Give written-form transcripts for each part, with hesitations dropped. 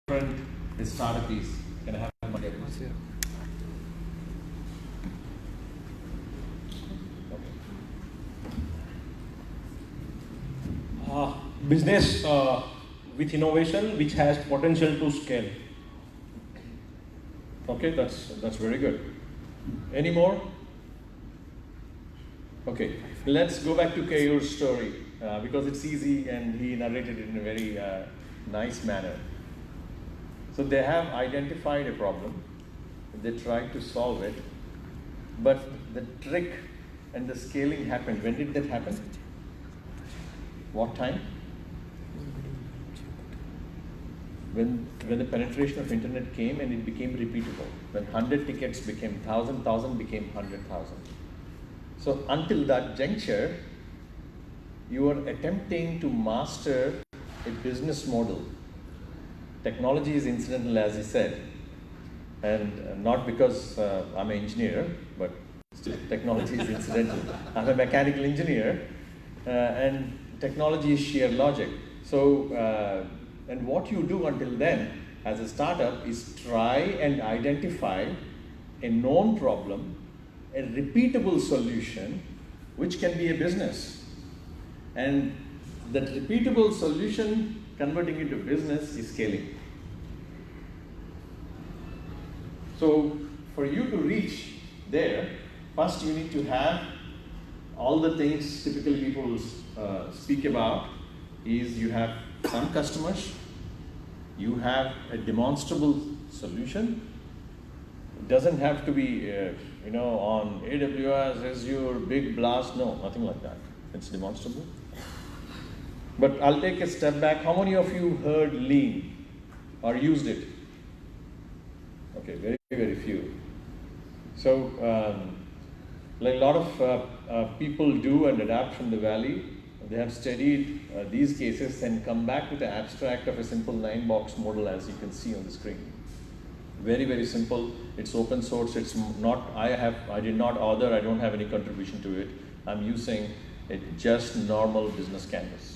different startup piece. Can I have my demo? Business with innovation which has potential to scale. Okay, that's very good. Any more? Okay, let's go back to Keyur's story because it's easy and he narrated it in a very nice manner. So they have identified a problem, they tried to solve it, but the trick and the scaling happened. When did that happen? What time? When the penetration of internet came and it became repeatable. When 100 tickets became 1,000, 1,000 became 100,000. So until that juncture, you are attempting to master a business model. Technology is incidental, as he said, and not because I'm an engineer, but still technology is incidental. I'm a mechanical engineer, and technology is sheer logic. So, and what you do until then as a startup is try and identify a known problem, a repeatable solution, which can be a business. And that repeatable solution converting into business is scaling. So for you to reach there, first you need to have all the things typically people speak about is you have some customers, you have a demonstrable solution. It doesn't have to be on AWS, Azure, big blast, no, nothing like that. It's demonstrable. But I'll take a step back. How many of you heard lean or used it? Okay, very, very few. So, like a lot of people do and adapt from the valley, they have studied these cases and come back with the abstract of a simple 9-box model, as you can see on the screen. Very, very simple. It's open source. It's not. I did not author. I don't have any contribution to it. I'm using a just normal business canvas.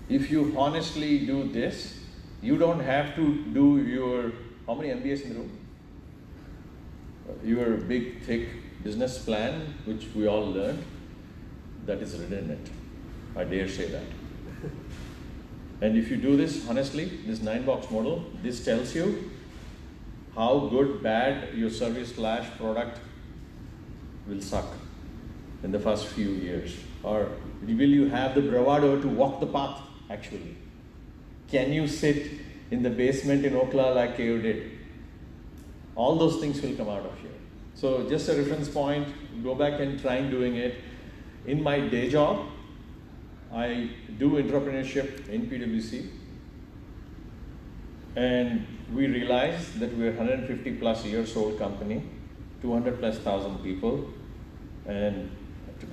If you honestly do this, you don't have to do your, how many MBAs in the room? Your big, thick business plan, which we all learned, that is redundant. I dare say that. And if you do this honestly, this 9-box model, this tells you how good, bad your service / product will suck in the first few years. Or will you have the bravado to walk the path, actually? Can you sit in the basement in Oklahoma like Keyur did? All those things will come out of here. So just a reference point, go back and try doing it. In my day job, I do entrepreneurship in PwC. And we realized that we're a 150 plus years old company, 200 plus thousand people, and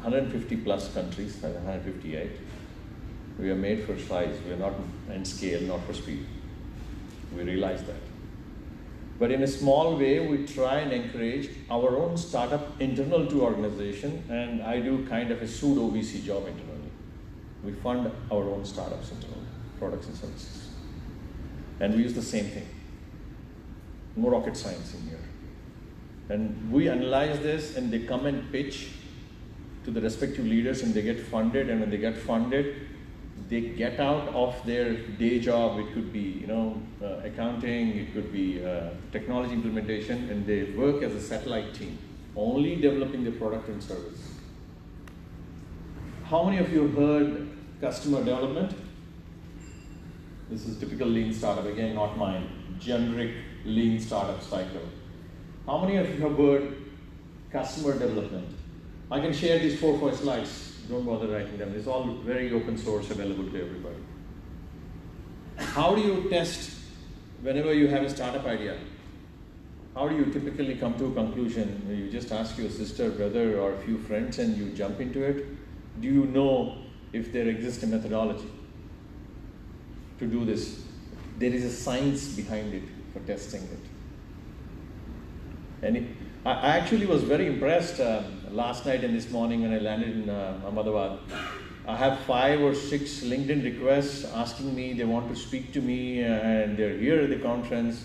150 plus countries, 158. We are made for size, we are not in scale, not for speed. We realize that. But in a small way, we try and encourage our own startup internal to organization, and I do kind of a pseudo VC job internally. We fund our own startups internally, products and services. And we use the same thing. No rocket science in here. And we analyze this and they come and pitch to the respective leaders and they get funded, and when they get funded, they get out of their day job. It could be accounting, it could be technology implementation, and they work as a satellite team, only developing the product and service. How many of you heard customer development? This is typical lean startup, again not mine, generic lean startup cycle. How many of you have heard customer development? I can share these 4 slides. Don't bother writing them. It's all very open source, available to everybody. How do you test whenever you have a startup idea? How do you typically come to a conclusion? You just ask your sister, brother, or a few friends and you jump into it? Do you know if there exists a methodology to do this? There is a science behind it for testing it. And I actually was very impressed last night and this morning when I landed in Ahmedabad. I have 5 or 6 LinkedIn requests asking me, they want to speak to me, and they're here at the conference.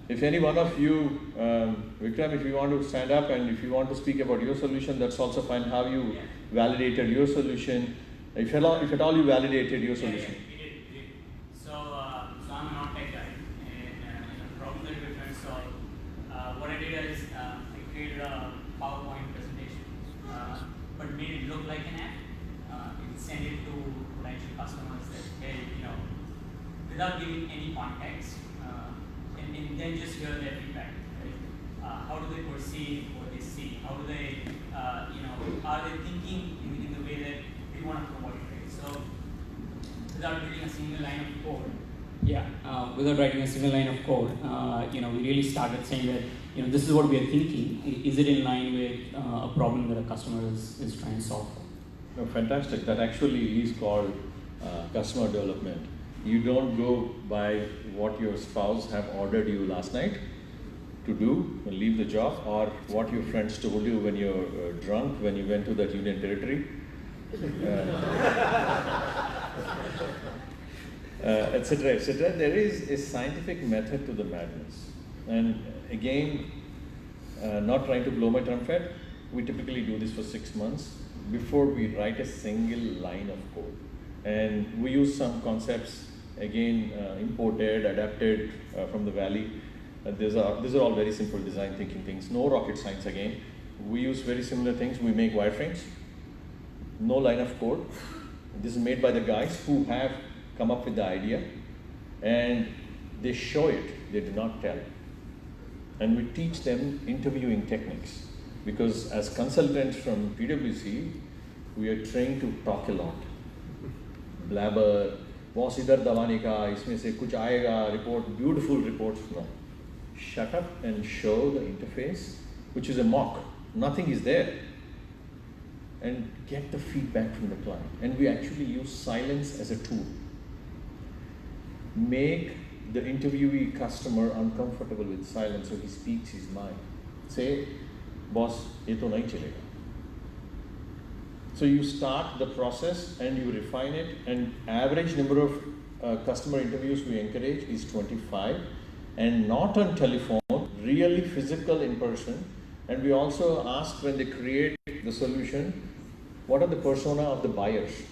If any one of you, Vikram, if you want to stand up and if you want to speak about your solution, that's also fine. How you validated your solution, if at all you validated your solution. We did. So I'm a non-tech guy, and problem that we're trying to solve. What I did is I created a PowerPoint presentation, but made it look like an app. Send it to potential customers that, hey, without giving any context, and then just hear their feedback. Right? How do they perceive what they see? How do they, are they thinking in the way that we want to promote it? Right? So, without writing a single line of code. Without writing a single line of code, we really started saying that, this is what we are thinking. Is it in line with a problem that a customer is trying to solve for? No, fantastic. That actually is called customer development. You don't go by what your spouse have ordered you last night to do and leave the job, or what your friends told you when you're drunk, when you went to that Union Territory, etc., etc. There is a scientific method to the madness. And again, not trying to blow my trumpet, we typically do this for 6 months before we write a single line of code. And we use some concepts, again, imported, adapted from the Valley. These are all very simple design thinking things, no rocket science again. We use very similar things. We make wireframes, no line of code. This is made by the guys who have come up with the idea, and they show it, they do not tell. And we teach them interviewing techniques. Because as consultants from PwC, we are trained to talk a lot. Blabber, boss idhar davane ka, isme se kuch aayega, report, beautiful reports. No. Shut up and show the interface, which is a mock. Nothing is there. And get the feedback from the client. And we actually use silence as a tool. Make the interviewee customer uncomfortable with silence so he speaks his mind. Say, boss, ye to nahi chalega. So you start the process and you refine it, and average number of customer interviews we encourage is 25, and not on telephone, really physical in person. And we also ask, when they create the solution, what are the persona of the buyers?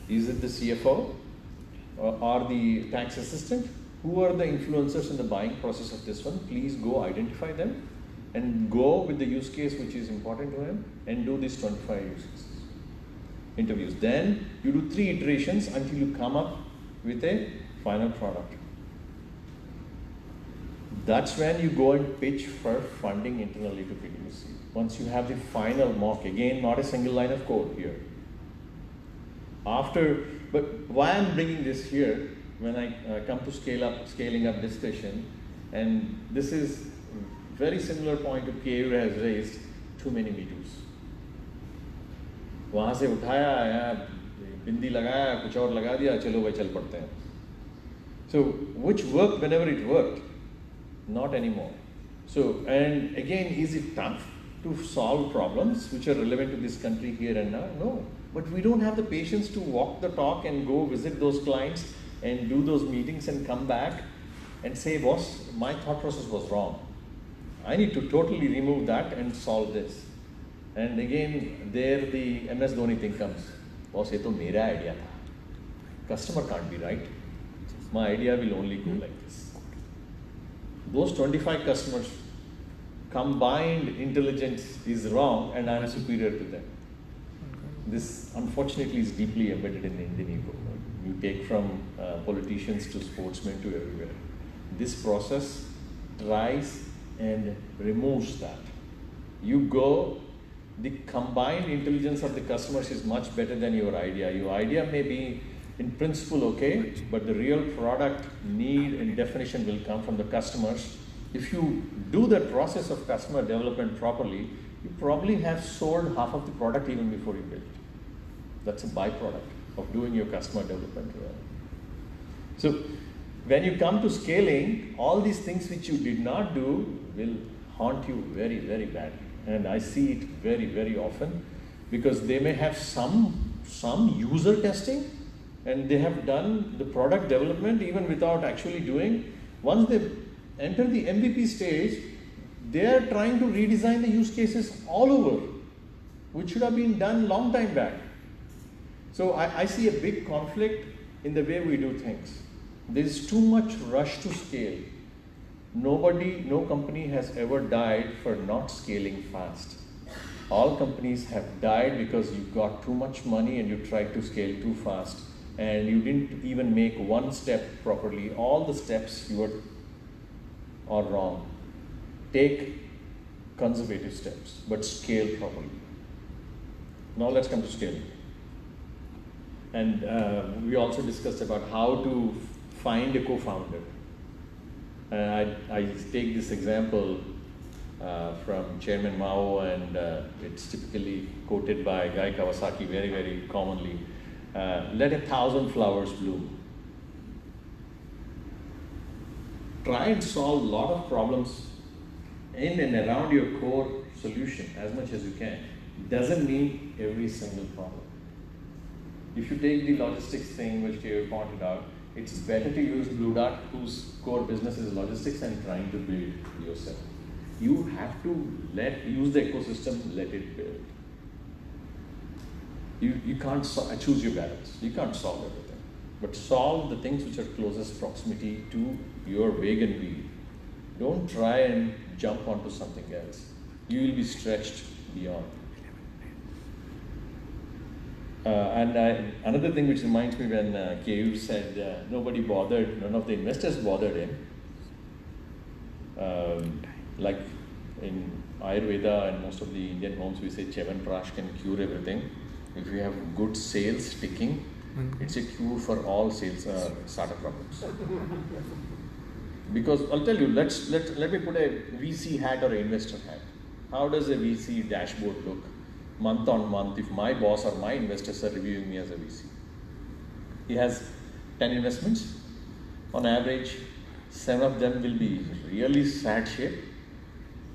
Is it the CFO or the tax assistant? Who are the influencers in the buying process of this one? Please go identify them and go with the use case which is important to him, and do these 25 interviews. Then you do 3 iterations until you come up with a final product. That's when you go and pitch for funding internally to PwC. Once you have the final mock, again, not a single line of code here. But why I'm bringing this here, when I come to scaling up discussion, and this is very similar point to Keyur has raised, too many me toos. वहाँ से उठाया आया, बिंदी लगाया, कुछ और लगा दिया, चलो भाई चल पड़ते हैं. So which worked whenever it worked, not anymore. So, and again, is it tough to solve problems which are relevant to this country here and now? No, but we don't have the patience to walk the talk and go visit those clients and do those meetings and come back and say, boss, my thought process was wrong. I need to totally remove that and solve this. And again, there the MS Dhoni thing comes. Boss, ye to mera idea tha. Customer can't be right. My idea will only go like this. Those 25 customers, combined intelligence is wrong, and I am superior to them. This unfortunately is deeply embedded in the Indian ego. You take from politicians to sportsmen to everywhere. This process tries and removes that. You go, the combined intelligence of the customers is much better than your idea. Your idea may be in principle okay, but the real product need and definition will come from the customers. If you do that process of customer development properly, you probably have sold half of the product even before you build it. That's a byproduct of doing your customer development well. So when you come to scaling, all these things which you did not do will haunt you very, very badly. And I see it very, very often. because they may have some user testing, and they have done the product development even without actually doing. Once they enter the MVP stage, they are trying to redesign the use cases all over, which should have been done long time back. So I see a big conflict in the way we do things. There is too much rush to scale. No company has ever died for not scaling fast. All companies have died because you got too much money and you tried to scale too fast, and you didn't even make one step properly. All the steps are wrong. Take conservative steps, but scale properly. Now let's come to scaling. And we also discussed about how to find a co-founder. I take this example from Chairman Mao, and it's typically quoted by Guy Kawasaki very, very commonly. Let 1,000 flowers bloom. Try and solve a lot of problems in and around your core solution as much as you can. Doesn't mean every single problem. If you take the logistics thing, which you pointed out, it's better to use Blue Dart, whose core business is logistics, and trying to build yourself. You have to use the ecosystem, let it build. You can't choose your battles. You can't solve everything, but solve the things which are closest proximity to your wagon wheel. Don't try and jump onto something else. You will be stretched beyond. Another thing which reminds me when Keyur said none of the investors bothered him. Like in Ayurveda and most of the Indian homes, we say Chyawanprash can cure everything. If you have good sales ticking, it's a cure for all sales startup problems. Because I'll tell you, let me put a VC hat or an investor hat. How does a VC dashboard look month on month if my boss or my investors are reviewing me as a VC? He has 10 investments. On average, 7 of them will be really sad shape,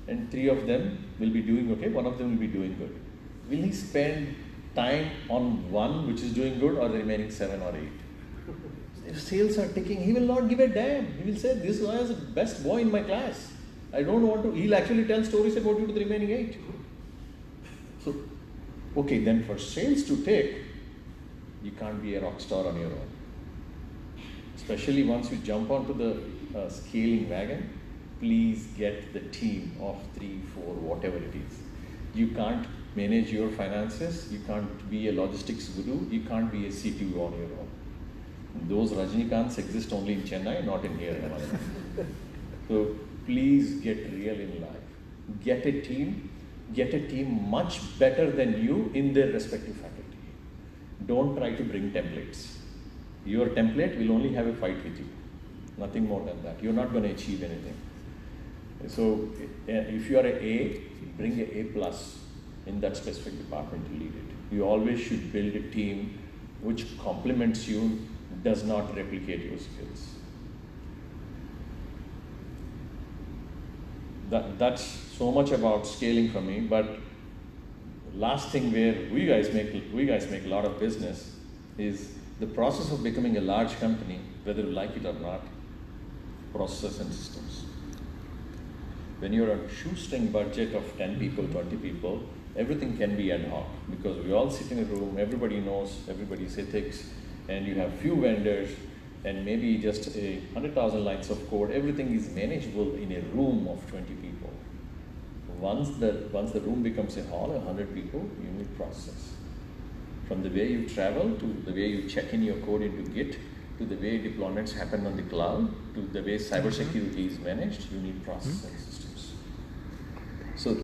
and 3 of them will be doing okay, 1 of them will be doing good. Will he spend time on 1 which is doing good, or the remaining 7 or 8? If sales are ticking, he will not give a damn. He will say, this guy is the best boy in my class. I don't want to. He'll actually tell stories about you to the remaining 8. So, okay, then for sales to take, you can't be a rock star on your own. Especially once you jump onto the scaling wagon, please get the team of 3, 4, whatever it is. You can't manage your finances, you can't be a logistics guru, you can't be a CTO on your own. Those Rajnikants exist only in Chennai, not in here. So please get real in life. Get a team much better than you in their respective faculty. Don't try to bring templates. Your template will only have a fight with you. Nothing more than that. You're not going to achieve anything. So if you are an A, bring an A+ in that specific department to lead it. You always should build a team which complements you, does not replicate your skills. That's so much about scaling for me. But last thing where we guys make a lot of business is the process of becoming a large company, whether you like it or not, processes and systems. When you're on a shoestring budget of 10 people, 20 people, everything can be ad hoc because we all sit in a room, everybody knows everybody's ethics, and you have few vendors and maybe just 100,000 lines of code. Everything is manageable in a room of 20 people. Once the room becomes a hall, 100 people, you need process. From the way you travel, to the way you check in your code into Git, to the way deployments happen on the cloud, to the way cybersecurity is managed, you need process and systems.